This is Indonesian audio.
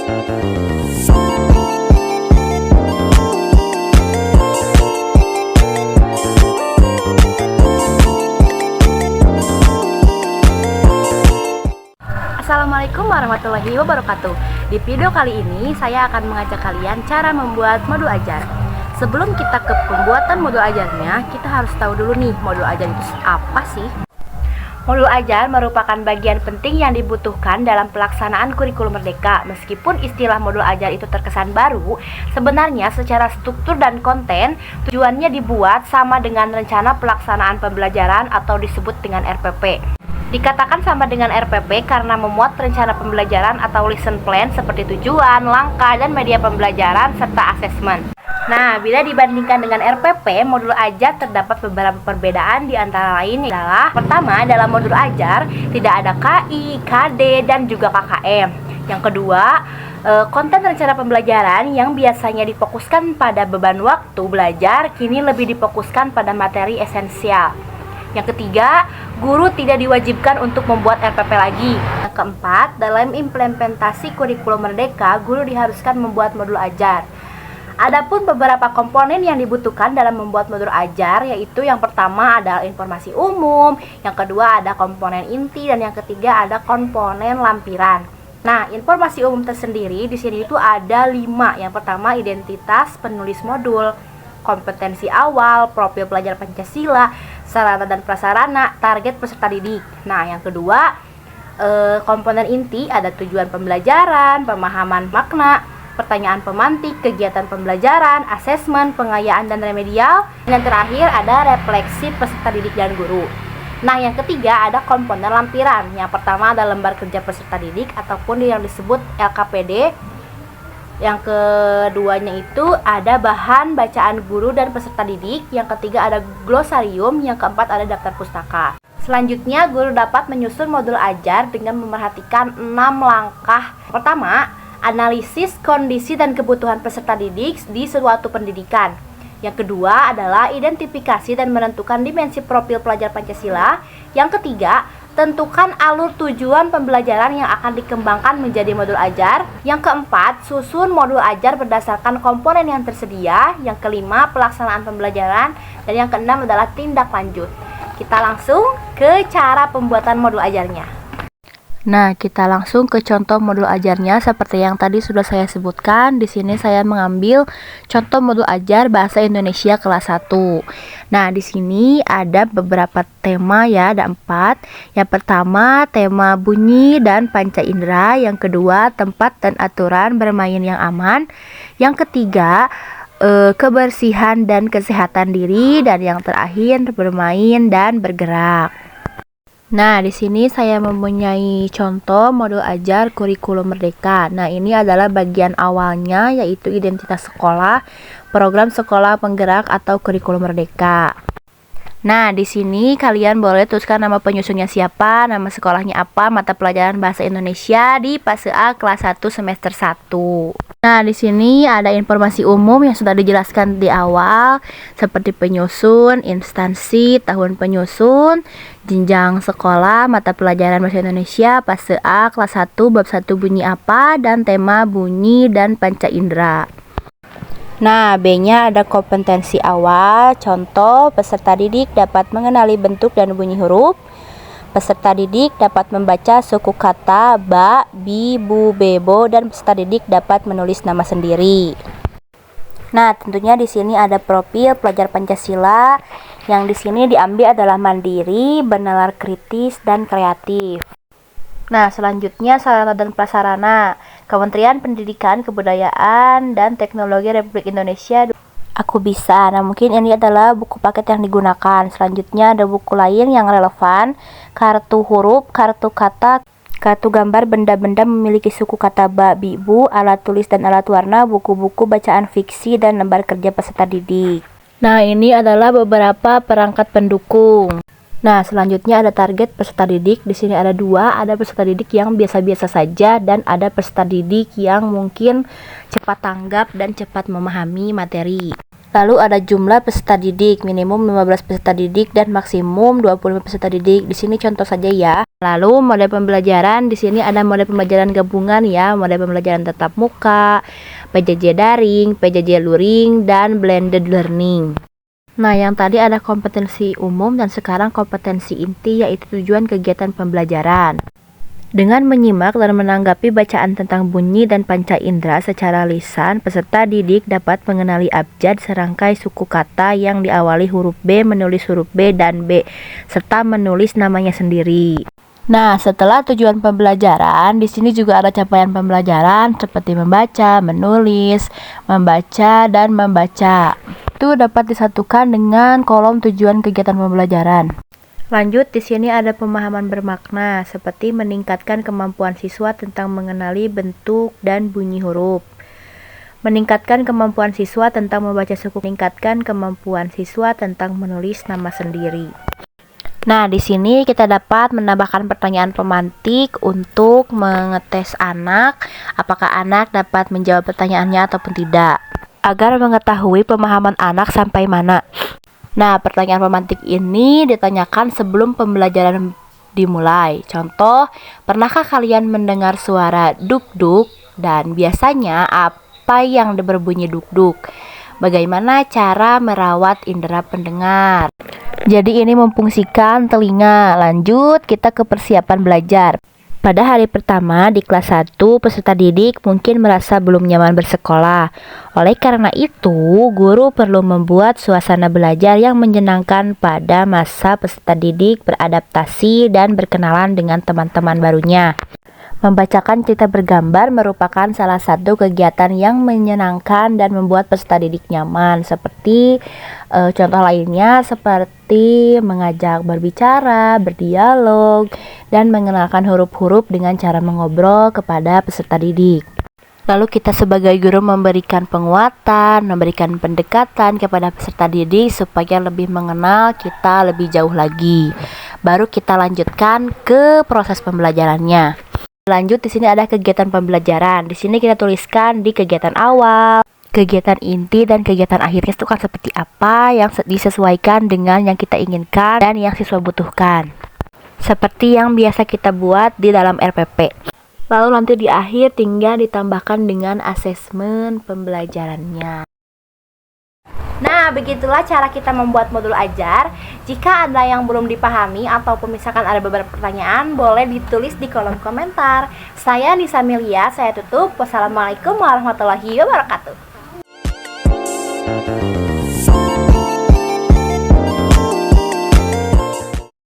Assalamualaikum warahmatullahi wabarakatuh. Di video kali ini saya akan mengajak kalian cara membuat modul ajar. Sebelum kita ke pembuatan modul ajarnya, kita harus tahu dulu nih modul ajar itu apa sih. Modul ajar merupakan bagian penting yang dibutuhkan dalam pelaksanaan kurikulum merdeka. Meskipun istilah modul ajar itu terkesan baru, sebenarnya secara struktur dan konten tujuannya dibuat sama dengan rencana pelaksanaan pembelajaran atau disebut dengan RPP. Dikatakan sama dengan RPP karena memuat rencana pembelajaran atau lesson plan seperti tujuan, langkah, dan media pembelajaran serta asesmen. Nah, bila dibandingkan dengan RPP, modul ajar terdapat beberapa perbedaan di antara lain adalah: pertama, dalam modul ajar tidak ada KI, KD, dan juga KKM. Yang kedua, konten rencana pembelajaran yang biasanya difokuskan pada beban waktu belajar kini lebih difokuskan pada materi esensial. Yang ketiga, guru tidak diwajibkan untuk membuat RPP lagi. Yang keempat, dalam implementasi kurikulum merdeka, guru diharuskan membuat modul ajar. Adapun beberapa komponen yang dibutuhkan dalam membuat modul ajar, yaitu yang pertama adalah informasi umum, yang kedua ada komponen inti, dan yang ketiga ada komponen lampiran. Nah, informasi umum tersendiri di sini itu ada 5. Yang pertama, identitas penulis modul, kompetensi awal, profil pelajar Pancasila, sarana dan prasarana, target peserta didik. Nah, yang kedua, komponen inti ada tujuan pembelajaran, pemahaman makna, pertanyaan pemantik, kegiatan pembelajaran, asesmen, pengayaan dan remedial. Dan terakhir ada refleksi peserta didik dan guru. Nah, yang ketiga ada komponen lampiran. Yang pertama ada lembar kerja peserta didik ataupun yang disebut LKPD. Yang keduanya itu ada bahan bacaan guru dan peserta didik. Yang ketiga ada glosarium. Yang keempat ada daftar pustaka. Selanjutnya, guru dapat menyusun modul ajar dengan memerhatikan 6 langkah. Pertama, analisis kondisi dan kebutuhan peserta didik di suatu pendidikan. Yang kedua adalah identifikasi dan menentukan dimensi profil pelajar Pancasila. Yang ketiga, tentukan alur tujuan pembelajaran yang akan dikembangkan menjadi modul ajar. Yang keempat, susun modul ajar berdasarkan komponen yang tersedia. Yang kelima, pelaksanaan pembelajaran. Dan yang keenam adalah tindak lanjut. Kita langsung ke cara pembuatan modul ajarnya. Nah, kita langsung ke contoh modul ajarnya seperti yang tadi sudah saya sebutkan. Di sini saya mengambil contoh modul ajar Bahasa Indonesia kelas 1. Nah, di sini ada beberapa tema ya, ada 4. Yang pertama, tema bunyi dan panca indera. Yang kedua, tempat dan aturan bermain yang aman. Yang ketiga, kebersihan dan kesehatan diri. Dan yang terakhir, bermain dan bergerak. Nah, di sini saya mempunyai contoh modul ajar kurikulum merdeka. Nah, ini adalah bagian awalnya, yaitu identitas sekolah, program sekolah penggerak atau kurikulum merdeka. Nah, di sini kalian boleh tuliskan nama penyusunnya siapa, nama sekolahnya apa, mata pelajaran bahasa Indonesia di fase A kelas 1 semester 1. Nah, di sini ada informasi umum yang sudah dijelaskan di awal, seperti penyusun, instansi, tahun penyusun, jenjang sekolah, mata pelajaran bahasa Indonesia, fase A, kelas 1, bab 1 bunyi apa, dan tema bunyi dan panca indera. Nah, B-nya ada kompetensi awal, contoh, peserta didik dapat mengenali bentuk dan bunyi huruf. Peserta didik dapat membaca suku kata ba, bi, bu, bebo, dan peserta didik dapat menulis nama sendiri. Nah, tentunya di sini ada profil pelajar Pancasila. Yang di sini diambil adalah mandiri, bernalar kritis, dan kreatif. Nah, selanjutnya sarana dan prasarana. Kementerian Pendidikan, Kebudayaan, dan Teknologi Republik Indonesia. Aku bisa. Nah, mungkin ini adalah buku paket yang digunakan. Selanjutnya ada buku lain yang relevan, kartu huruf, kartu kata, kartu gambar benda-benda memiliki suku kata ba, bi, bu, alat tulis dan alat warna, buku-buku bacaan fiksi, dan lembar kerja peserta didik. Nah, ini adalah beberapa perangkat pendukung. Nah, selanjutnya ada target peserta didik. Di sini ada 2, ada peserta didik yang biasa-biasa saja dan ada peserta didik yang mungkin cepat tanggap dan cepat memahami materi. Lalu ada jumlah peserta didik, minimum 15 peserta didik dan maksimum 25 peserta didik. Di sini contoh saja ya. Lalu model pembelajaran, di sini ada model pembelajaran gabungan ya, model pembelajaran tatap muka, PJJ daring, PJJ luring, dan blended learning. Nah, yang tadi ada kompetensi umum dan sekarang kompetensi inti, yaitu tujuan kegiatan pembelajaran. Dengan menyimak dan menanggapi bacaan tentang bunyi dan panca indera secara lisan, peserta didik dapat mengenali abjad serangkai suku kata yang diawali huruf B, menulis huruf B dan B, serta menulis namanya sendiri. Nah, setelah tujuan pembelajaran, di sini juga ada capaian pembelajaran seperti membaca, menulis, membaca, dan membaca. Itu dapat disatukan dengan kolom tujuan kegiatan pembelajaran. Lanjut, di sini ada pemahaman bermakna seperti meningkatkan kemampuan siswa tentang mengenali bentuk dan bunyi huruf. Meningkatkan kemampuan siswa tentang membaca suku, meningkatkan kemampuan siswa tentang menulis nama sendiri. Nah, di sini kita dapat menambahkan pertanyaan pemantik untuk mengetes anak, apakah anak dapat menjawab pertanyaannya ataupun tidak, agar mengetahui pemahaman anak sampai mana. Nah, pertanyaan pemantik ini ditanyakan sebelum pembelajaran dimulai. Contoh, pernahkah kalian mendengar suara duk-duk? Dan biasanya apa yang berbunyi duk-duk? Bagaimana cara merawat indera pendengar? Jadi ini memfungsikan telinga. Lanjut, kita ke persiapan belajar. Pada hari pertama di kelas 1, peserta didik mungkin merasa belum nyaman bersekolah. Oleh karena itu, guru perlu membuat suasana belajar yang menyenangkan pada masa peserta didik beradaptasi dan berkenalan dengan teman-teman barunya. Membacakan cerita bergambar merupakan salah satu kegiatan yang menyenangkan dan membuat peserta didik nyaman. Seperti contoh lainnya seperti mengajak berbicara, berdialog, dan mengenalkan huruf-huruf dengan cara mengobrol kepada peserta didik. Lalu kita sebagai guru memberikan penguatan, memberikan pendekatan kepada peserta didik supaya lebih mengenal kita lebih jauh lagi. Baru kita lanjutkan ke proses pembelajarannya. Lanjut, di sini ada kegiatan pembelajaran. Di sini kita tuliskan di kegiatan awal, kegiatan inti, dan kegiatan akhirnya itu kan seperti apa yang disesuaikan dengan yang kita inginkan dan yang siswa butuhkan. Seperti yang biasa kita buat di dalam RPP. Lalu nanti di akhir tinggal ditambahkan dengan asesmen pembelajarannya. Nah, begitulah cara kita membuat modul ajar. Jika ada yang belum dipahami ataupun misalkan ada beberapa pertanyaan, boleh ditulis di kolom komentar. Saya Nisa Milia, saya tutup. Wassalamualaikum warahmatullahi wabarakatuh.